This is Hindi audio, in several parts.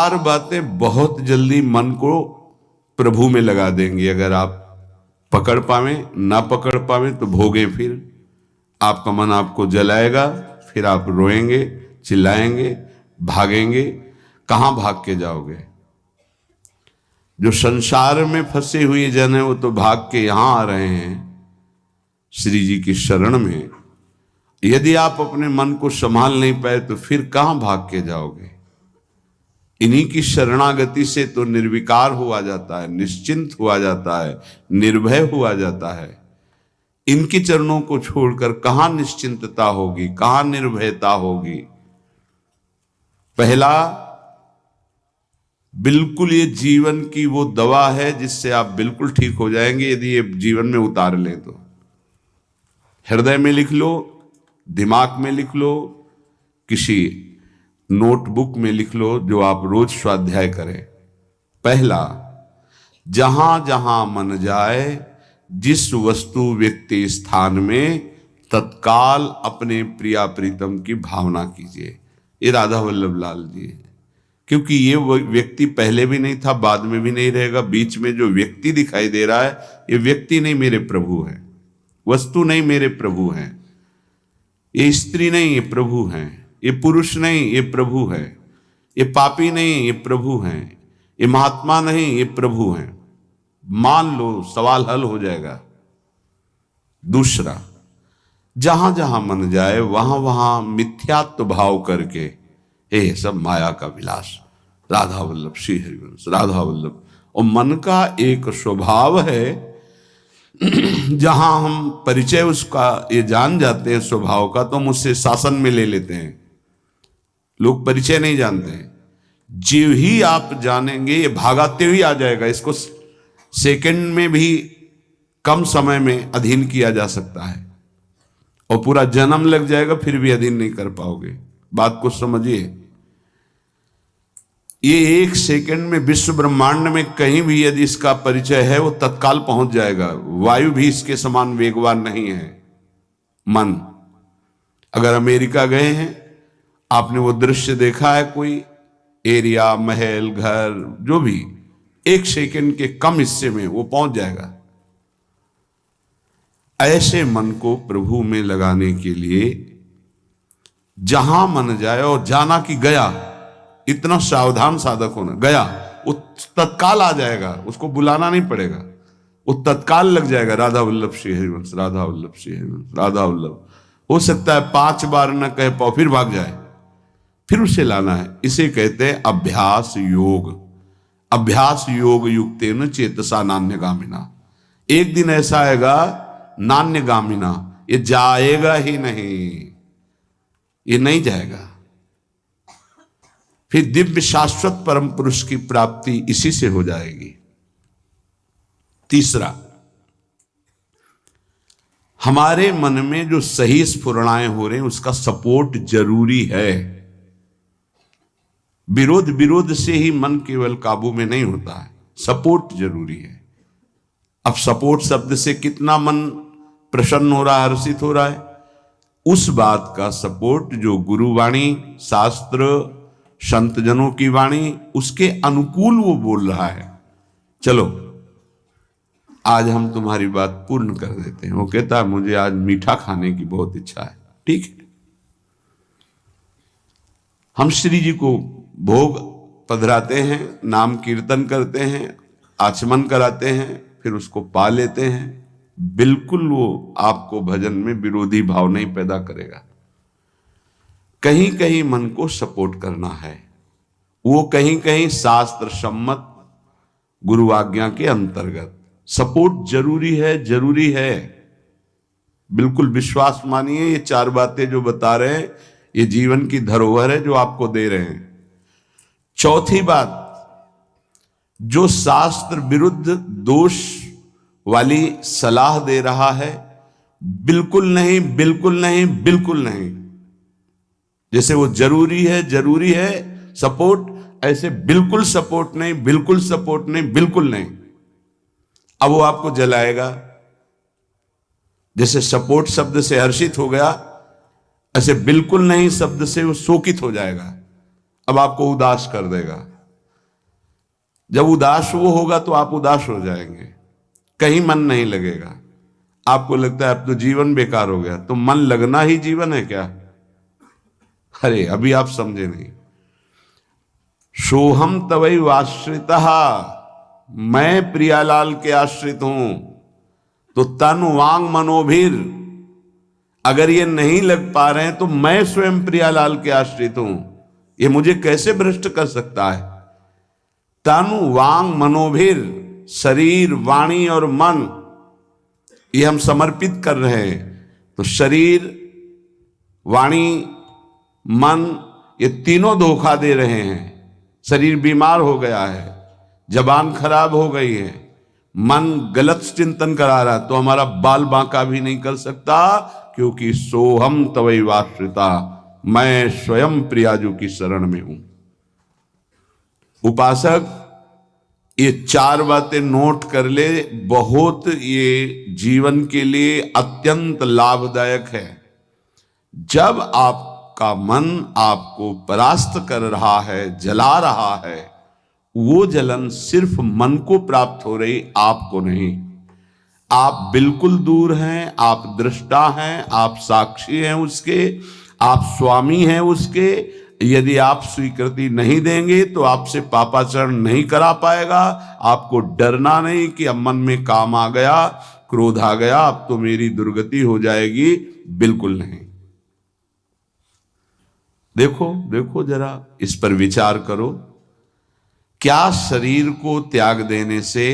चार बातें बहुत जल्दी मन को प्रभु में लगा देंगी। अगर आप पकड़ पावे, ना पकड़ पावे तो भोगे। फिर आपका मन आपको जलाएगा, फिर आप रोएंगे, चिल्लाएंगे, भागेंगे। कहां भाग के जाओगे? जो संसार में फंसे हुए जन है वो तो भाग के यहां आ रहे हैं श्री जी की शरण में। यदि आप अपने मन को संभाल नहीं पाए तो फिर कहां भाग के जाओगे? इन्हीं की शरणागति से तो निर्विकार हुआ जाता है, निश्चिंत हुआ जाता है, निर्भय हुआ जाता है। इनके चरणों को छोड़कर कहां निश्चिंतता होगी, कहां निर्भयता होगी? पहला, बिल्कुल ये जीवन की वो दवा है जिससे आप बिल्कुल ठीक हो जाएंगे यदि ये जीवन में उतार लें तो। हृदय में लिख लो, दिमाग में लिख लो, किसी नोटबुक में लिख लो जो आप रोज स्वाध्याय करें। पहला, जहां जहां मन जाए, जिस वस्तु व्यक्ति स्थान में तत्काल अपने प्रिया प्रीतम की भावना कीजिए। ये राधा वल्लभ लाल जी है। क्योंकि ये व्यक्ति पहले भी नहीं था, बाद में भी नहीं रहेगा। बीच में जो व्यक्ति दिखाई दे रहा है, ये व्यक्ति नहीं, मेरे प्रभु है। वस्तु नहीं, मेरे प्रभु हैं। ये स्त्री नहीं, ये प्रभु हैं। ये पुरुष नहीं, ये प्रभु है। ये पापी नहीं, ये प्रभु हैं। ये महात्मा नहीं, ये प्रभु हैं। मान लो, सवाल हल हो जाएगा। दूसरा, जहां जहां मन जाए वहां वहां मिथ्यात्व भाव करके ये सब माया का विलास। राधा वल्लभ श्री हरिवंश, राधा वल्लभ। और मन का एक स्वभाव है, जहां हम परिचय उसका ये जान जाते हैं स्वभाव का, तो हम उससे शासन में ले लेते हैं। लोग परिचय नहीं जानते हैं। जीव ही आप जानेंगे, ये भागाते हुए आ जाएगा। इसको सेकंड में भी कम समय में अधीन किया जा सकता है, और पूरा जन्म लग जाएगा फिर भी अधीन नहीं कर पाओगे। बात को समझिए। ये एक सेकंड में विश्व ब्रह्मांड में कहीं भी यदि इसका परिचय है वो तत्काल पहुंच जाएगा। वायु भी इसके समान वेगवान नहीं है मन। अगर अमेरिका गए हैं, आपने वो दृश्य देखा है, कोई एरिया, महल, घर, जो भी, एक सेकंड के कम हिस्से में वो पहुंच जाएगा। ऐसे मन को प्रभु में लगाने के लिए जहां मन जाए, और जाना कि गया, इतना सावधान साधक होना। गया वो तत्काल आ जाएगा, उसको बुलाना नहीं पड़ेगा, वो तत्काल लग जाएगा। राधा वल्लभ श्री हरिवंश, राधा वल्लभ श्री हरिवंश, राधा वल्लभ। हो सकता है 5 बार न कह पाओ, फिर भाग जाए, फिर उसे लाना है। इसे कहते हैं अभ्यास योग। अभ्यास योग युक्तेन चेतसा नान्यगामिना। एक दिन ऐसा आएगा नान्यगामिना, ये जाएगा ही नहीं, ये नहीं जाएगा। फिर दिव्य शाश्वत परम पुरुष की प्राप्ति इसी से हो जाएगी। तीसरा, हमारे मन में जो सही स्फुरणाएं हो रहे हैं उसका सपोर्ट जरूरी है। विरोध से ही मन केवल काबू में नहीं होता है, सपोर्ट जरूरी है। अब सपोर्ट शब्द से कितना मन प्रसन्न हो रहा है, हर्षित हो रहा है, उस बात का सपोर्ट जो गुरुवाणी, शास्त्र, संत जनों की वाणी, उसके अनुकूल वो बोल रहा है। चलो आज हम तुम्हारी बात पूर्ण कर देते हैं। वो कहता है मुझे आज मीठा खाने की बहुत इच्छा है। ठीक है, हम श्री जी को भोग पधराते हैं, नाम कीर्तन करते हैं, आचमन कराते हैं, फिर उसको पा लेते हैं। बिल्कुल वो आपको भजन में विरोधी भाव नहीं पैदा करेगा। कहीं कहीं मन को सपोर्ट करना है, वो कहीं कहीं शास्त्र सम्मत गुरु आज्ञा के अंतर्गत सपोर्ट जरूरी है, जरूरी है। बिल्कुल विश्वास मानिए, ये 4 बातें जो बता रहे हैं ये जीवन की धरोहर है जो आपको दे रहे हैं। चौथी बात, जो शास्त्र विरुद्ध दोष वाली सलाह दे रहा है, बिल्कुल नहीं, बिल्कुल नहीं, बिल्कुल नहीं। जैसे वो जरूरी है सपोर्ट, ऐसे बिल्कुल सपोर्ट नहीं, बिल्कुल सपोर्ट नहीं, बिल्कुल नहीं। अब वो आपको जलाएगा। जैसे सपोर्ट शब्द से हर्षित हो गया, ऐसे बिल्कुल नहीं शब्द से वो शोकित हो जाएगा। अब आपको उदास कर देगा। जब उदास वो होगा तो आप उदास हो जाएंगे, कहीं मन नहीं लगेगा। आपको लगता है अब तो जीवन बेकार हो गया, तो मन लगना ही जीवन है क्या? अरे अभी आप समझे नहीं। सोहम तवैव आश्रितः, मैं प्रियालाल के आश्रित हूं। तो तन वांग मनोभीर, अगर ये नहीं लग पा रहे हैं तो मैं स्वयं प्रियालाल के आश्रित हूं, ये मुझे कैसे भ्रष्ट कर सकता है? तन वांग मनोभीर, शरीर वाणी और मन, ये हम समर्पित कर रहे हैं। तो शरीर वाणी मन, ये तीनों धोखा दे रहे हैं। शरीर बीमार हो गया है, जबान खराब हो गई है, मन गलत चिंतन करा रहा, तो हमारा बाल बांका भी नहीं कर सकता, क्योंकि सोहम तवैवाश्रिता, मैं स्वयं प्रियाजू की शरण में हूं। उपासक ये चार बातें नोट कर ले, बहुत ये जीवन के लिए अत्यंत लाभदायक है। जब आपका मन आपको परास्त कर रहा है, जला रहा है, वो जलन सिर्फ मन को प्राप्त हो रही, आपको नहीं। आप बिल्कुल दूर हैं, आप दृष्टा हैं, आप साक्षी हैं उसके, आप स्वामी हैं उसके। यदि आप स्वीकृति नहीं देंगे तो आपसे पापाचरण नहीं करा पाएगा। आपको डरना नहीं कि अब मन में काम आ गया, क्रोध आ गया, अब तो मेरी दुर्गति हो जाएगी, बिल्कुल नहीं। देखो देखो जरा, इस पर विचार करो। क्या शरीर को त्याग देने से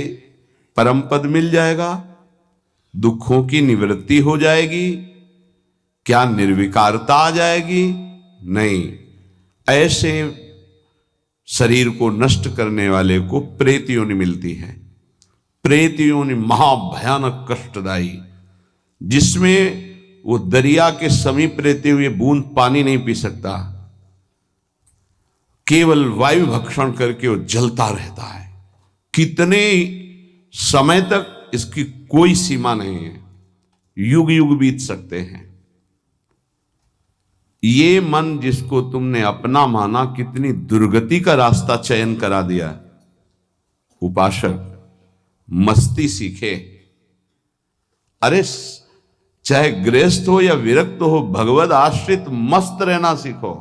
परम पद मिल जाएगा? दुखों की निवृत्ति हो जाएगी? क्या निर्विकारता आ जाएगी? नहीं। ऐसे शरीर को नष्ट करने वाले को प्रेत योनि मिलती है। प्रेत योनि महाभयानक कष्टदायी, जिसमें वो दरिया के समीप रहते हुए बूंद पानी नहीं पी सकता, केवल वायु भक्षण करके वो जलता रहता है। कितने समय तक इसकी कोई सीमा नहीं है, युग युग बीत सकते हैं। ये मन जिसको तुमने अपना माना, कितनी दुर्गति का रास्ता चयन करा दिया। उपासक मस्ती सीखे। अरे चाहे गृहस्थ हो या विरक्त हो, भगवद आश्रित मस्त रहना सीखो।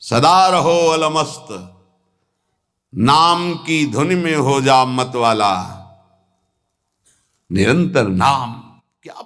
सदा रहो अलमस्त, नाम की धुन में हो जा मत वाला। निरंतर नाम, क्या